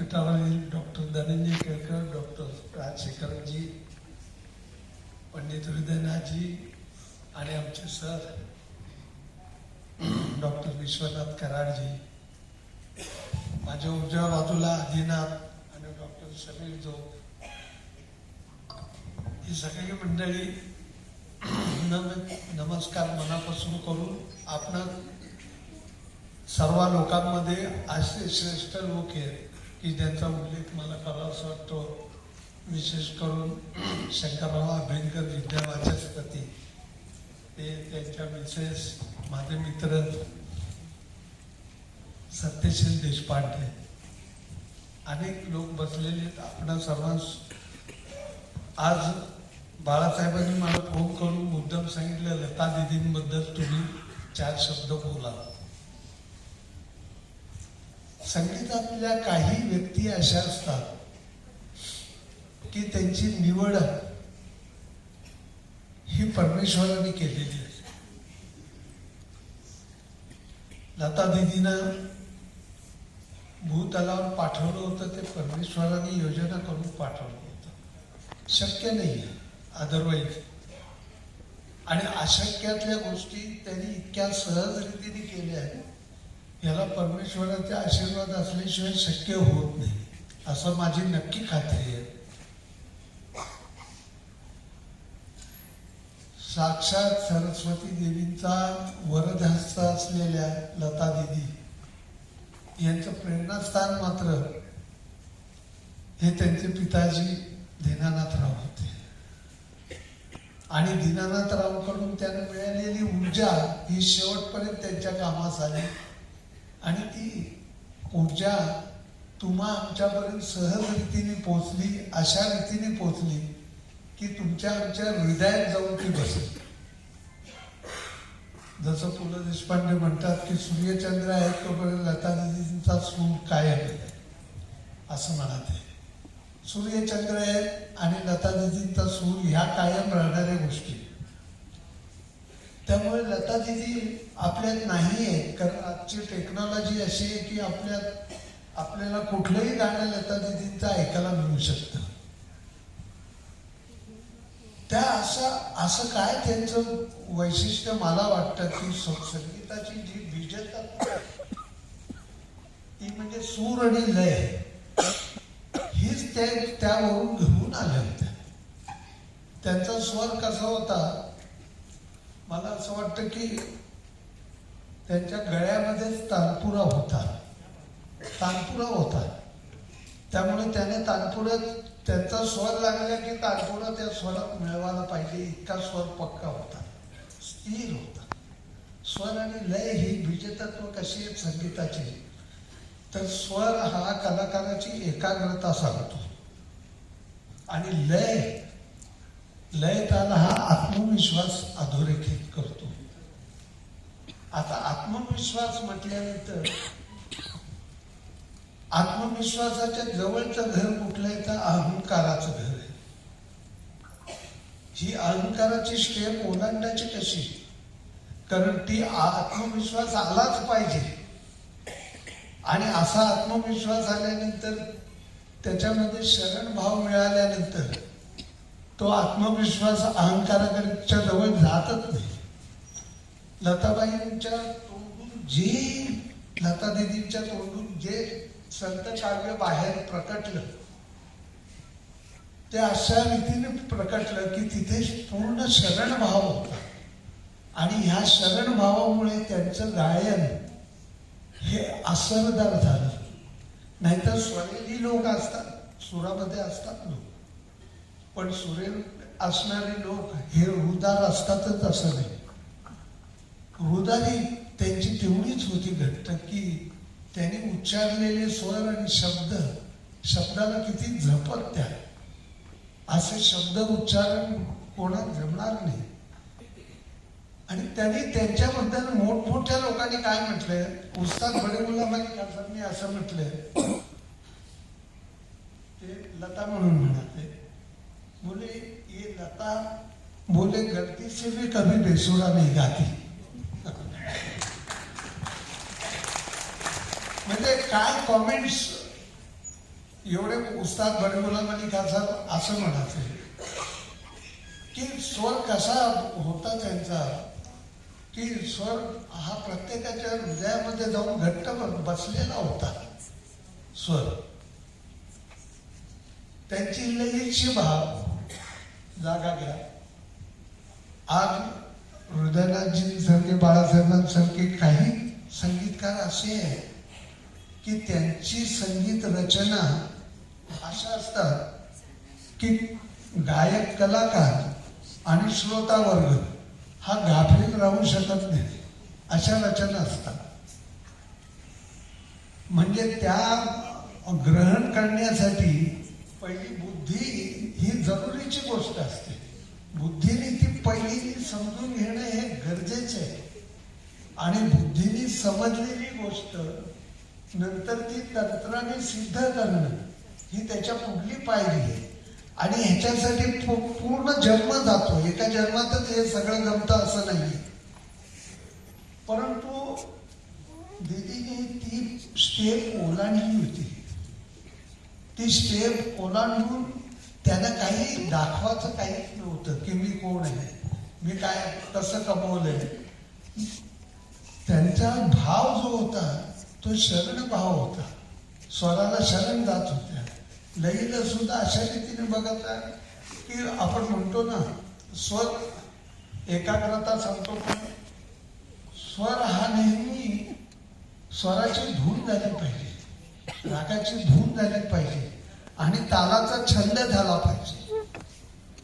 पीठावरील doctor Dhananjay Kelkar, doctor Rajshekhar जी, पंडित हृदयनाथजी आणि आमचे sir doctor Vishwanath कराडजी, माझ्या उजव्या बाजूला आदिनाथ आणि डॉक्टर समीर जोग, ही सगळी मंडळी नमस्कार मनापासून करून आपण सर्व लोकांमध्ये असे श्रेष्ठ लोक आहेत की ज्यांचा उल्लेख मला करावासा वाटतो. विशेष करून शंकरराव अभ्यंकर विद्यावाचस्पती, ते त्यांच्या मिसेस, माझे मित्र सत्यशील देशपांडे, अनेक लोक बसलेले आहेत. आपण सर्वांस आज बाळासाहेबांनी मला फोन करून मुद्दाम सांगितलं, लता दीदींबद्दल तुम्ही 4 शब्द बोला. संगीतातल्या काही व्यक्ती अशा असतात की त्यांची निवड ही परमेश्वराने केलेली आहे. लता दीदीनं भूतलावर पाठवलं होतं, ते परमेश्वराने योजना करून पाठवलं होतं. शक्य नाही अदरवाईज. आणि अशक्यातल्या गोष्टी त्यांनी इतक्या सहज रीतीने केल्या आहेत, याला परमेश्वराचे आशीर्वाद असल्याशिवाय शक्य होत नाही, असं माझी नक्की खात्री आहे. साक्षात सरस्वती देवींचा वरदहस्त असलेल्या लता दीदी यांचं प्रेरणास्थान मात्र हे त्यांचे पिताजी दीनानाथराव होते. आणि दीनानाथरावकडून त्यांना मिळालेली ऊर्जा ही शेवटपर्यंत त्यांच्या कामास आली. आणि ती ऊर्जा तुम्हा आमच्यापर्यंत सहज रीतीने पोचली, अशा रीतीने पोचली की तुमच्या आमच्या हृदयात जाऊन ती बसली. जसं पु ल देशपांडे म्हणतात की सूर्यचंद्र आहेत तोपर्यंत लता दीदींचा सूर कायम आहे, असं म्हणत आहे. सूर्यचंद्र आहेत आणि लता दीदींचा सूर ह्या कायम राहणाऱ्या गोष्टी. त्यामुळे लता दीदी आपल्यात नाही आहे, कारण आजची टेक्नॉलॉजी अशी आहे की आपल्याला कुठलंही गाणं लता दीदींचं ऐकायला मिळू शकतं. त्या असं काय त्यांचं वैशिष्ट्य मला वाटतं की संगीताची जी बीजतत्व ती म्हणजे सूर आणि लय हीच त्यावरून घेऊन आल्या होत्या. त्यांचा स्वर कसा होता, मला असं वाटतं की त्यांच्या गळ्यामध्येच तानपुरा होता. त्यामुळे त्याने तानपुरात त्यांचा स्वर लागला की तानपुरा त्या स्वरात मिळवायला पाहिजे, इतका स्वर पक्का होता, स्थिर होता. स्वर आणि लय ही बीजतत्व कशी आहेत संगीताची, तर स्वर हा कलाकाराची एकाग्रता सांगतो आणि लय ताल हा आत्मविश्वास अधोरेखित करतो. आता आत्मविश्वास म्हटल्यानंतर आत्मविश्वासाच्या जवळचं घर कुठलं आहे तर अहंकाराचं घर आहे. ही अहंकाराची स्टेप ओलांडायची कशी, कारण ती आत्मविश्वास आलाच पाहिजे. आणि असा आत्मविश्वास आल्यानंतर त्याच्यामध्ये शरण भाव मिळाल्यानंतर तो आत्मविश्वास अहंकाराच्या जवळ जातच नाही. लताबाईंच्या तोंडून लता दीदींच्या तोंडून जे संत काव्य बाहेर प्रकटलं ते अशा रीतीने प्रकटलं की तिथे पूर्ण शरणभाव होता. आणि ह्या शरणभावामुळे त्यांचं गायन हे असरदार झालं. नाहीतर स्वरेली लोक असतात, सुरामध्ये असतात लोक, पण सुरेल असणारे लोक हे रुदार असतातच असं नाही. रुदारी त्यांची तेवढीच होती घट्ट की त्यांनी उच्चारलेले स्वर आणि शब्दाला किती जपत त्या. असे शब्द उच्चारण कोणाला जमणार नाही. आणि त्यांनी त्यांच्याबद्दल मोठमोठ्या लोकांनी काय म्हटलंय, उस्ताद बडे गुलाम अली खानसाहेबांनी असं म्हटलंय, ते लता म्हणून म्हणाले, बोले ये लता बोले गलती से भी कभी बेसुरा नहीं गाती. म्हणजे काय कॉमेंट्स एवढे उस्ताद बडे गुलाम अली खान साहेब असं म्हणायचे की स्वर कसा होता त्यांचा, की स्वर हा प्रत्येकाच्या हृदयामध्ये जाऊन घट्ट बसलेला होता. स्वर त्यांची लयीची भाव जागा घ्या. आज हृदयनाथजींसारखे, बाळासाहेबांसारखे काही संगीतकार असे आहेत की त्यांची संगीत रचना अशा असतात की गायक, कलाकार आणि श्रोता वर्ग हा गाफील राहू शकत नाही, अशा रचना असतात. म्हणजे त्या ग्रहण करण्यासाठी पहिली बुद्धी ही जरुरीची गोष्ट असते. बुद्धीने ती पहिली समजून घेणं हे गरजेचे आहे. आणि बुद्धीने समजलेली गोष्ट नंतर ती तंत्राने सिद्ध करणं ही त्याच्या पुढली पायरी आहे. आणि ह्याच्यासाठी पूर्ण जन्म जातो. एका जन्मातच हे सगळं जमतं असं नाही. परंतु दीदीने ती स्टेप ओलांडली होती. ती स्टेप ओलांडून त्यांना काही दाखवायचं काहीच नव्हतं की मी कोण आहे, मी काय कसं कमवलंय. त्यांचा भाव जो होता तो शरण भाव होता. स्वराला शरण जात होत्या. लईला सुद्धा अशा रीतीने बघत आहे की आपण म्हणतो ना, स्वर एकाग्रता सांगतो, पण स्वर हा नेहमी स्वराची धून झाली पाहिजे, रागाची धून झाली पाहिजे आणि तालाचा छंद झाला पाहिजे.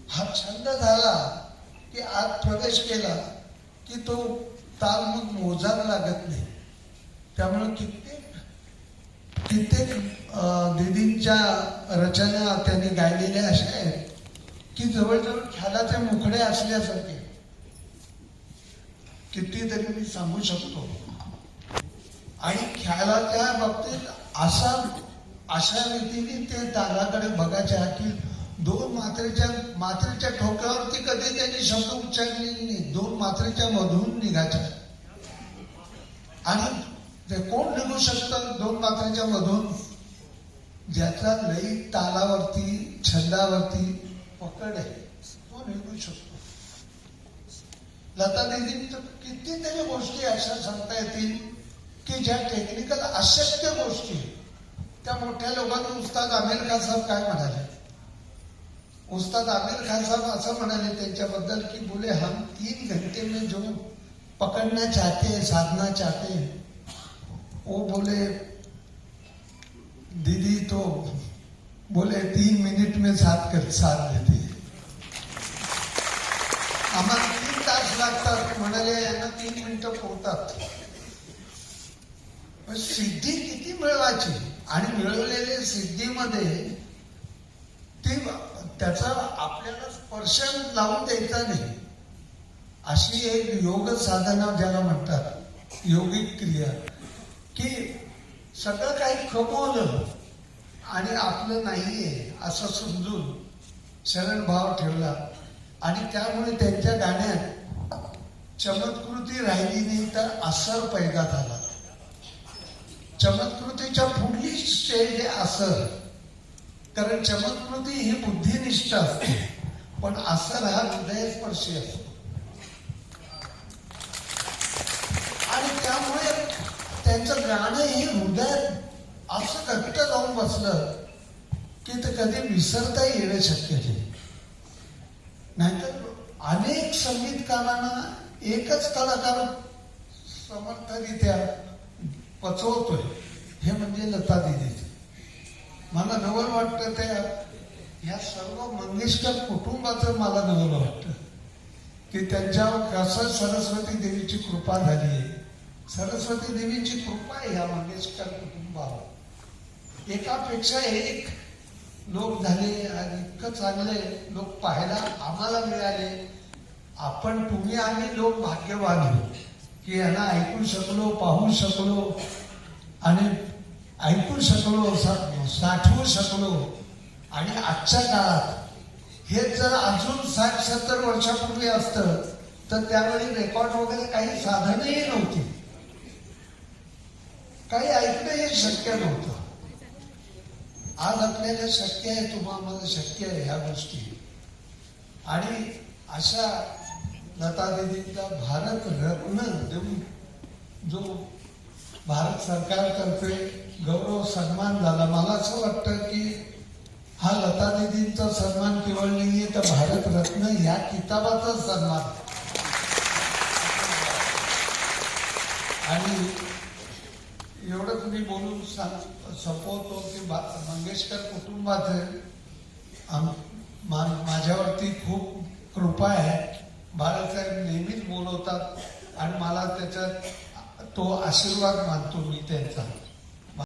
हा छंद झाला की आत प्रवेश केला की तो ताल मग मोजायला लागत नाही. त्यामुळे कित्येक दीदींच्या रचना त्यांनी गायलेल्या अशा आहेत की जवळजवळ ख्यालाचे मुखडे असल्यासारखे. कितीतरी मी सांगू शकतो. आणि ख्यालाच्या बाबतीत अशा रीतीने ते तालाकडे बघायच्या की दोन मात्रेच्या ठोक्यावरती कधी त्यांनी शब्द उच्चारलेले नाही. दोन मात्रेच्या मधून निघायच्या. आणि ते कोण निघू शकतं दोन मात्रेच्या मधून? ज्याचा लई तालावरती, छंदावरती पकड आहे, तो निघू शकतो. लता दीदींचं कितीतरी गोष्टी अशा सांगता येतील की ज्या टेक्निकल अशक्य गोष्टी. त्या मोठ्या लोकांनी उस्ताद आमिर खान साहेब काय म्हणाले? उस्ताद आमिर खान साहब असं म्हणाले त्यांच्याबद्दल की बोले हम 3 घंटे में जो पकड़ना चाहते हैं, साधना चाहते हैं, वो बोले दीदी तो बोले 3 मिनिट में साध लेते हैं. आम्हाला 3 तास लागतात म्हणाले, यांना 3 मिनिटं पुरतात. सिद्धी किती मिळवायची आणि मिळवलेल्या सिद्धीमध्ये ती त्याचा आपल्याला स्पर्श लावून द्यायचा नाही. अशी एक योग साधना ज्याला म्हणतात, योगिक क्रिया, की सगळं काही कमवलं आणि आपलं नाहीये असं समजून शरण भाव ठेवला. आणि त्यामुळे त्यांच्या गाण्यात चमत्कृती राहिली नाही तर असर पैदा झाला. चमत्कृतीच्या पुढली स्टेज आहे असर. कारण चमत्कृती ही बुद्धिनिष्ठ असते, पण असर हा हृदयस्पर्शी असतो. आणि त्यामुळे त्यांचं गाणं हे हृदयात असं घट्ट जाऊन बसलं की ते कधी विसरता येणं शक्य नाही. नाहीतर अनेक संगीतकारांना एकच कलाकार समर्थरित्या पचवतोय, हे म्हणजे लता दीदीचं. मला नवल वाटतं त्या ह्या सर्व मंगेशकर कुटुंबाचं मला नवल वाटतं की त्यांच्यावर कसं सरस्वती देवीची कृपा झाली आहे. सरस्वती देवीची कृपा आहे ह्या मंगेशकर कुटुंबावर. एकापेक्षा एक लोक झाले आणि इतकं चांगले लोक पाहायला आम्हाला मिळाले. तुम्ही आम्ही लोक भाग्यवान आहोत की यांना ऐकू शकलो, पाहू शकलो आणि ऐकू शकलो, साठवू शकलो. आणि आजच्या काळात हे जर अजून 60-70 वर्षापूर्वी असतं तर त्यावेळी रेकॉर्ड वगैरे काही साधनही नव्हती, काही ऐकणं हे शक्य नव्हतं. आज आपल्याला शक्य आहे, तुम्हाला शक्य आहे ह्या गोष्टी. आणि अशा लता दीदींचा भारत रत्न देऊन जो भारत सरकारतर्फे गौरव सन्मान झाला, मला असं वाटतं की हा लता दीदींचा सन्मान केवळ नाहीये तर भारत रत्न या किताबाचा सन्मान. आणि एवढंच मी बोलून संपवतो की मंगेशकर कुटुंबाचे माझ्यावरती खूप कृपा आहे. बाळासाहेब नेहमीच बोलवतात आणि मला त्याच्यात तो आशीर्वाद मानतो मी त्यांचा.